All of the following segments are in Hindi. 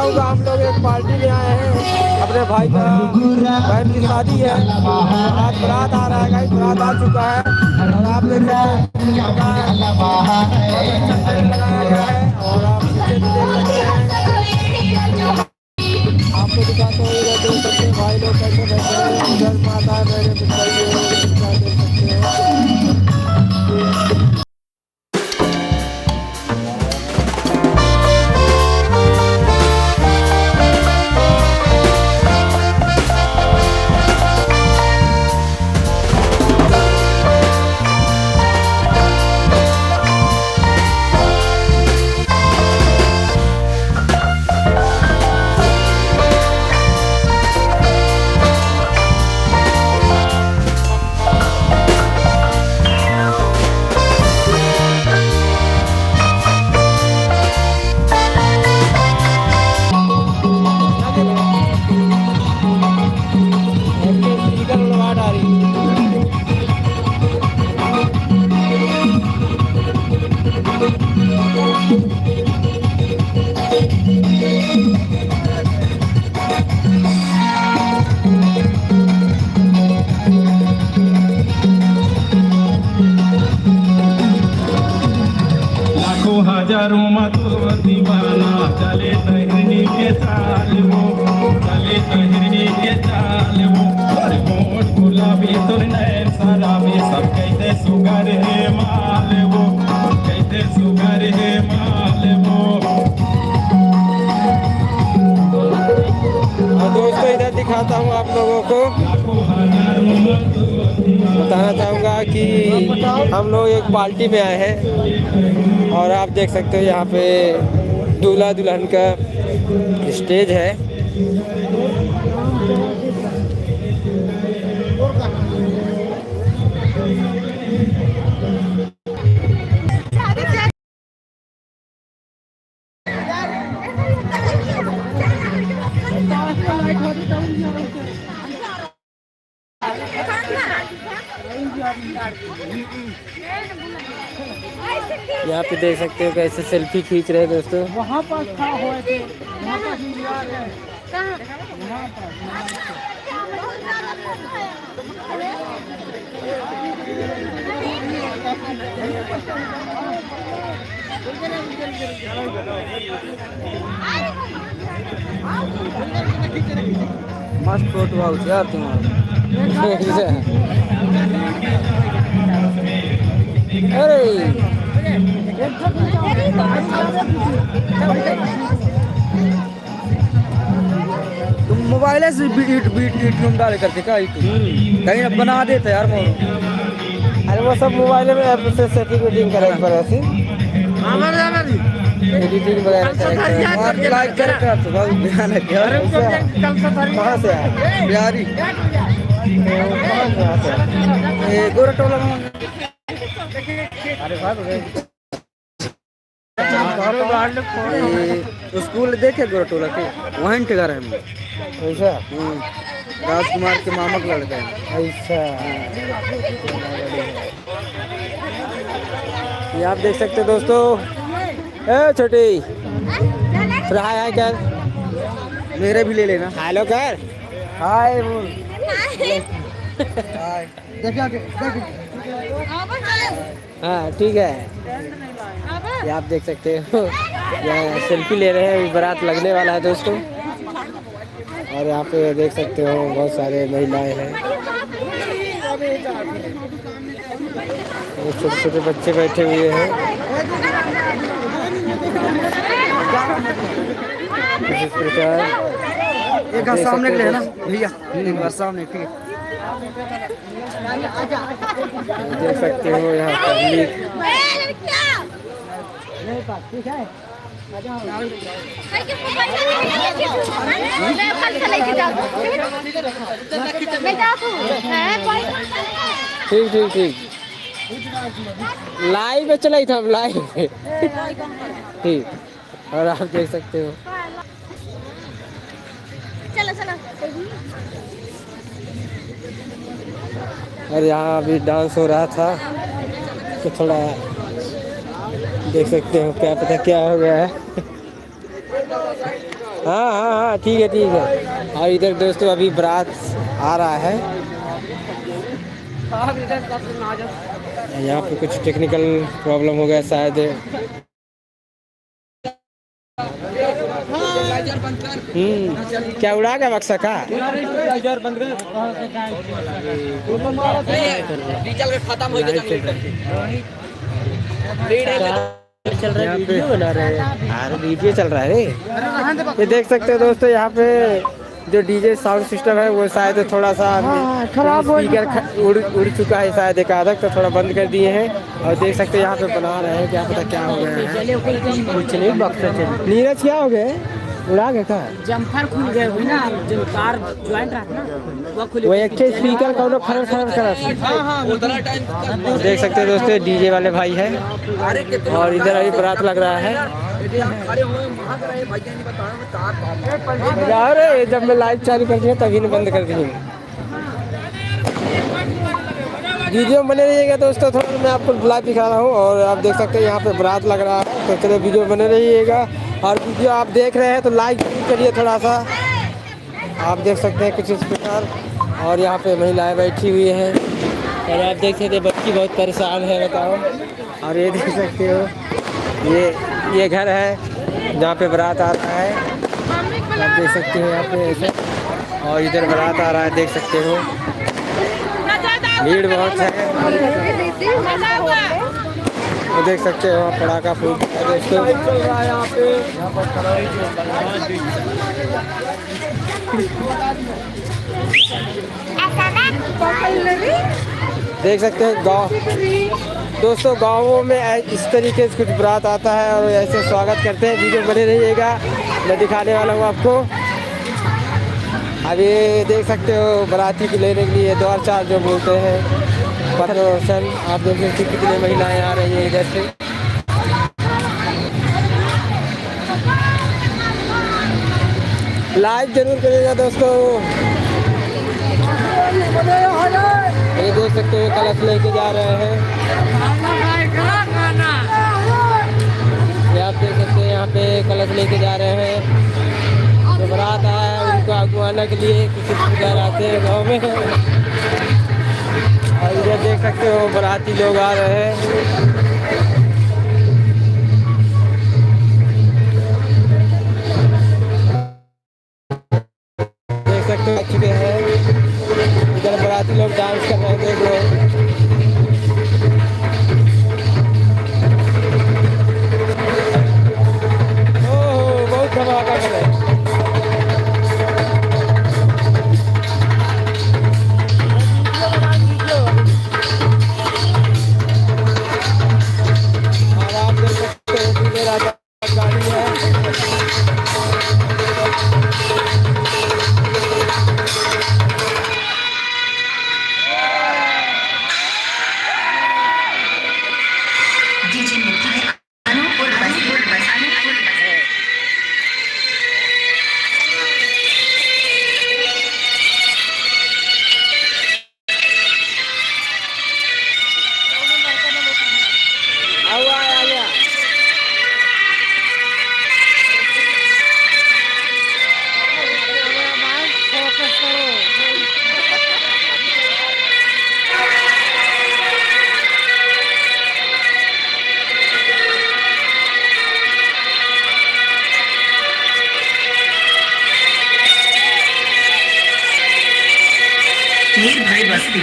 बताऊंगा, हम लोग एक पार्टी में आए हैं, अपने भाई का बहन की शादी है और आज बारात आ रहा है गाइस, बारात आ चुका है और आप देख सकते हैं बहुत अच्छा टेंट लगाया गया है और आप पीछे भी देख सकते हैं। आपको दिखाता हूँ, इधर देख सकते हैं भाई लोग कैसे बैठे हैं, उधर माता है मेरे पिताई है, क्या देख सकते हैं। हजारों मधुर दीवाना चले तहरी के चाल वो, चले तहरी के चाल वो, और होठ गुलाबी तुर नैन शराबी, सब कहते सुगर है माल वो, कहते सुगर है माल वो। दोस्तों इधर दिखाता हूँ आप लोगों को, बताना चाहूँगा कि हम लोग एक पार्टी में आए हैं और आप देख सकते हो यहाँ पे दूल्हा दुल्हन का स्टेज है। यहाँ पे देख सकते हो कैसे सेल्फी खींच रहे हैं दोस्तों। वहाँ पर खड़ा हुए थे, वहाँ पर इंतजार है। वहाँ मस्त फोटो आउट यार तुम्हारा। अरे तुम मोबाइल से बीट डाल करके क्या कहीं अब बना देते यार मोर। अरे वो सब मोबाइल में ऐप से सेटिंग वेटिंग करे पर ऐसे एडिटिंग वगैरह और लाइक करके तो बहुत ध्यान है यार। कहाँ से है बिहारी? ये गोरटोला में। अरे स्कूल देखे गोरटोला के वहीं के घर है हम। ऐसा राजकुमार के मामा का लड़का है। ऐसा ये आप देख सकते हो दोस्तों। ए छोटी हाय हाय कर, मेरे भी ले लेना। हेलो कर, हाय बोल। हाँ ठीक है। ये आप देख सकते हो, ये सेल्फी ले रहे हैं, बारात लगने वाला है दोस्तों। और यहाँ पे देख सकते हो बहुत सारे महिलाएं हैं, छोटे छोटे बच्चे बैठे हुए हैं। इस प्रकार एक सामने ले ना भैया, एक बार सामने ठीक है। देख सकते हो यहाँ पब्लिक। ठीक ठीक ठीक, लाइव में चलाई था, लाइव ठीक। और आप देख सकते हो चलो चलो। और यहाँ अभी डांस हो रहा था तो थोड़ा देख सकते हो, क्या पता क्या हो गया है। हाँ हाँ हाँ ठीक है ठीक है। और इधर दोस्तों अभी बारात आ रहा है। यहाँ पे कुछ टेक्निकल प्रॉब्लम हो गया शायद। क्या उड़ा गया बक्सा का? डीजल खत्म हो गया चल रहा है। वीडियो बना रहे हैं। अरे वीडियो चल रहा है रे। ये देख सकते हो दोस्तों यहाँ पे जो डीजे साउंड सिस्टम है वो शायद थोड़ा सा खराब हो उड़ चुका है शायद एक आधा, तो थोड़ा बंद कर दिए हैं। और देख सकते हैं यहाँ पे बना रहे हैं, क्या पता क्या हो गया है। नीरज क्या हो गए? उड़ा गया का जम्पर खुल गए हुई ना, जो तार ज्वाइंट रहता ना वो खुल। वो एक स्पीकर का फरक फरक करा। देख सकते हैं दोस्तों डीजे वाले भाई है। और इधर अभी बारात लग रहा है। अरे जब मैं लाइव चालू कर दिया तभी ने बंद कर दी। वीडियो बने रहिएगा दोस्तों, थोड़ा मैं आपको लाइव दिखा रहा हूँ। और आप देख सकते हैं यहाँ पे बारात लग रहा है, तो चलो वीडियो बने रहिएगा। और वीडियो आप देख रहे हैं तो लाइक करिए थोड़ा सा। आप देख सकते हैं कुछ इस प्रकार। और यहाँ पे महिलाएं बैठी हुई हैं और आप देख सकते हैं बच्ची बहुत परेशान है, बताओ। और ये देख सकते हो ये घर है जहाँ पे बारात आ रहा है। आप देख सकते हो यहाँ पे ऐसे। और इधर बारात आ रहा है, देख सकते हो भीड़ बहुत है। तो देख सकते हो पटाखा फूट दोस्तों चल रहा है यहाँ पे। देख सकते हैं गाँव दोस्तों, गाँवों में इस तरीके से कुछ बारात आता है और ऐसे स्वागत करते हैं। वीडियो बने रहिएगा, मैं दिखाने वाला हूँ आपको। अभी देख सकते हो बाराती को लेने के लिए द्वार चार जो बोलते हैं रोशन। आप देख सकते कितने महिलाएं आ रही हैं इधर से। लाइक जरूर करिएगा दोस्तों। ये देख सकते हो कलश लेके जा रहे हैं। ये आप देख सकते हैं यहाँ पे कलश लेके जा रहे हैं। जो बारात आया है उनको अगवाने के लिए कुछ पुकार आते हैं गाँव में। और इधर देख सकते हो बाराती लोग आ रहे हैं। देख सकते हो अच्छे हैं। इधर बाराती लोग डांस कर रहे हैं, देख लो। ओह बहुत धमाका कर रहे हैं। भाई बस्ती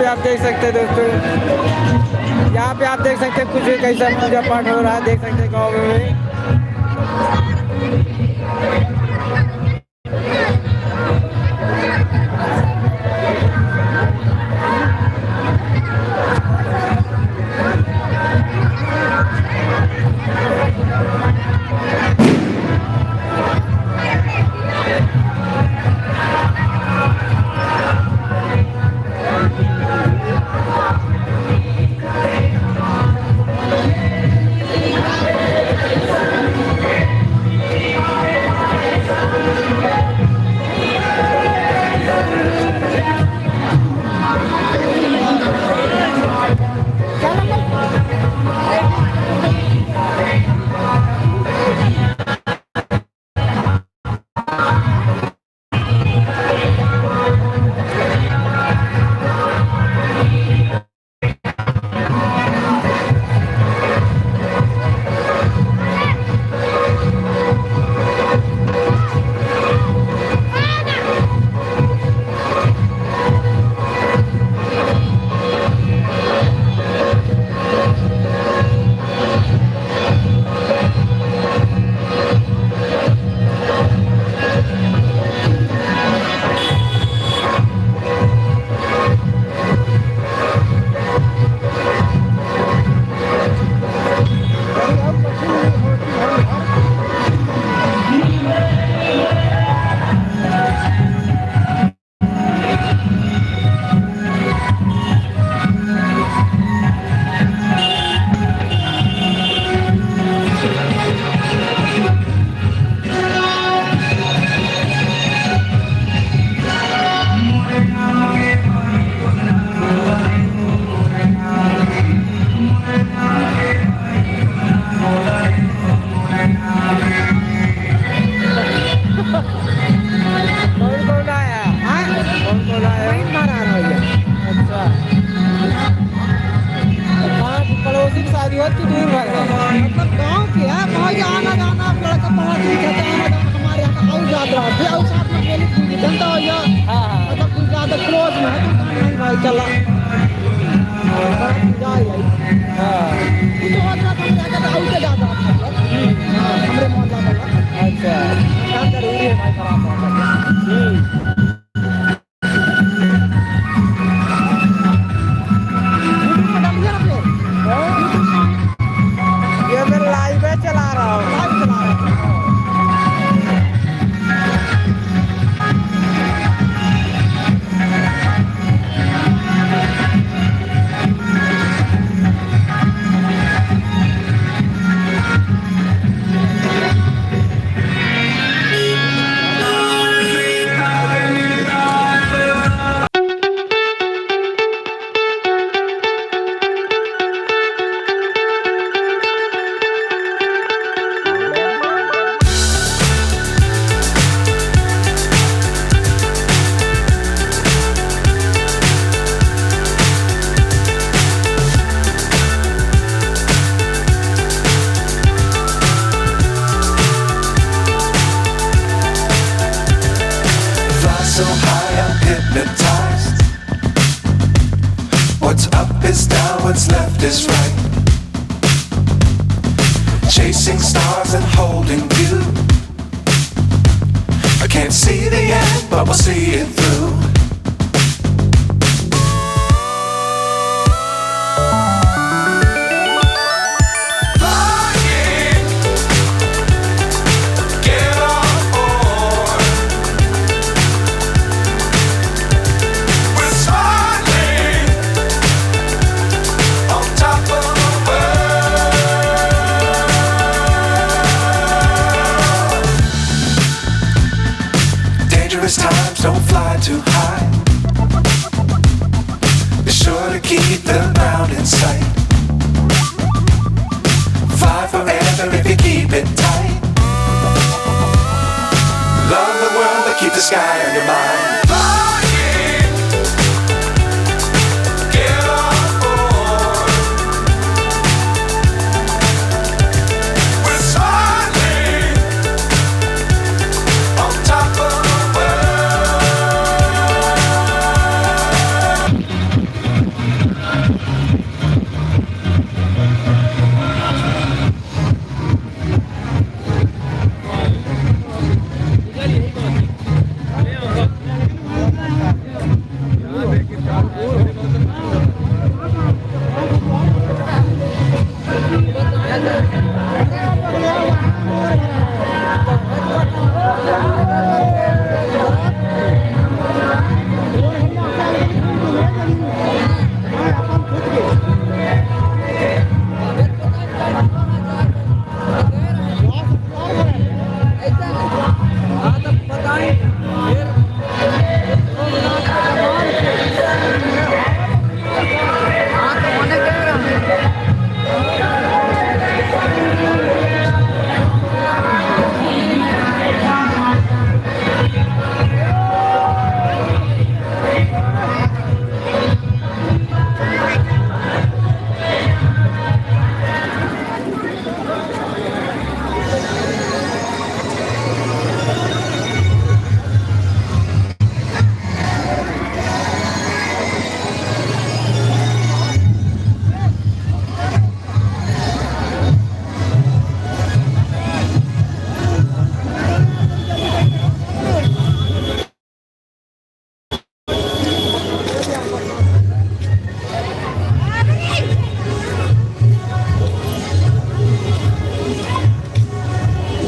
पे आप देख सकते हैं दोस्तों, यहाँ पे आप देख सकते हैं कुछ कैसा पूजा पाठ हो रहा है, देख सकते हैं गाँव में।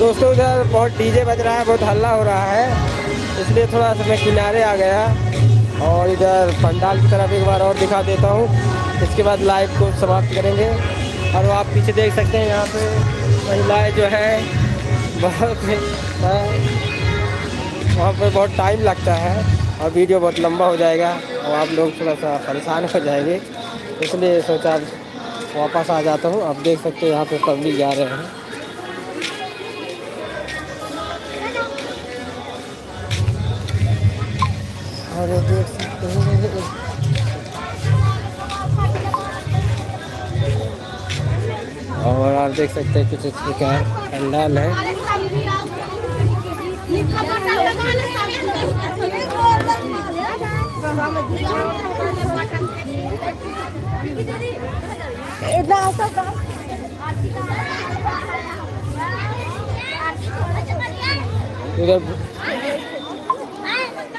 दोस्तों उधर बहुत डीजे बज रहा है, बहुत हल्ला हो रहा है, इसलिए थोड़ा सा मैं किनारे आ गया। और इधर पंडाल की तरफ एक बार और दिखा देता हूँ, इसके बाद लाइव को समाप्त करेंगे। और वो आप पीछे देख सकते हैं, यहाँ पे महिलाएं जो है बहुत वहाँ पर बहुत टाइम लगता है और वीडियो बहुत लंबा हो जाएगा और आप लोग थोड़ा सा परेशान हो जाएंगे, इसलिए सोचा वापस आ जाता हूँ। आप देख सकते हैं यहाँ पे पब्लिक जा रहे हैं। और देख सकते हैं और आप देख सकते हैं कुछ इस प्रकार पंडाल है।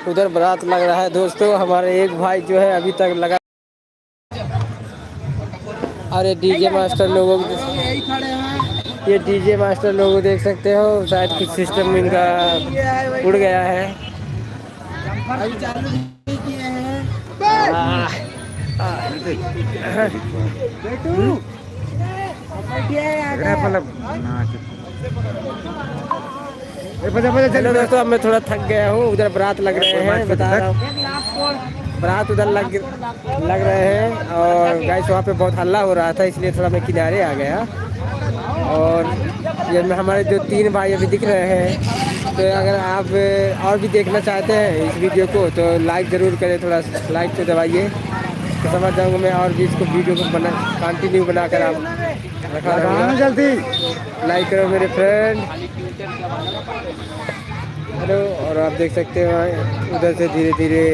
उधर बारात लग रहा है दोस्तों। हमारे एक भाई जो है अभी तक लगा। अरे डीजे मास्टर लोगों ये डीजे मास्टर लोगों देख सकते हो, शायद कुछ सिस्टम इनका उड़ गया है। चलो दोस्तों, अब मैं थोड़ा थक गया हूँ। उधर बारात लग रहे हैं, बता रहा हूँ, बारात उधर लग रहे हैं। और गाइस वहाँ पे बहुत हल्ला हो रहा था, इसलिए थोड़ा मैं किनारे आ गया। और ये हमारे जो 3 भाई अभी दिख रहे हैं, तो अगर आप और भी देखना चाहते हैं इस वीडियो को तो लाइक ज़रूर करें, थोड़ा लाइक तो दबाइए, तो समझ जाऊँगा मैं और भी इसको वीडियो को कंटिन्यू बनाकर आप रखा रहूँगा। जल्दी लाइक करो मेरे फ्रेंड। हेलो, और आप देख सकते हो उधर से धीरे धीरे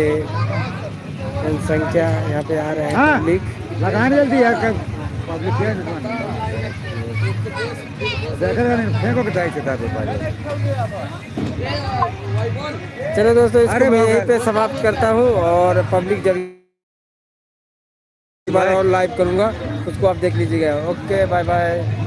जनसंख्या यहाँ पे आ रहे हैं। पब्लिक लगाने जल्दी यार, पब्लिक चलो दोस्तों, इसको मैं यहीं पे समाप्त करता हूँ और पब्लिक जब बार और लाइव करूँगा उसको आप देख लीजिएगा। Okay, bye bye.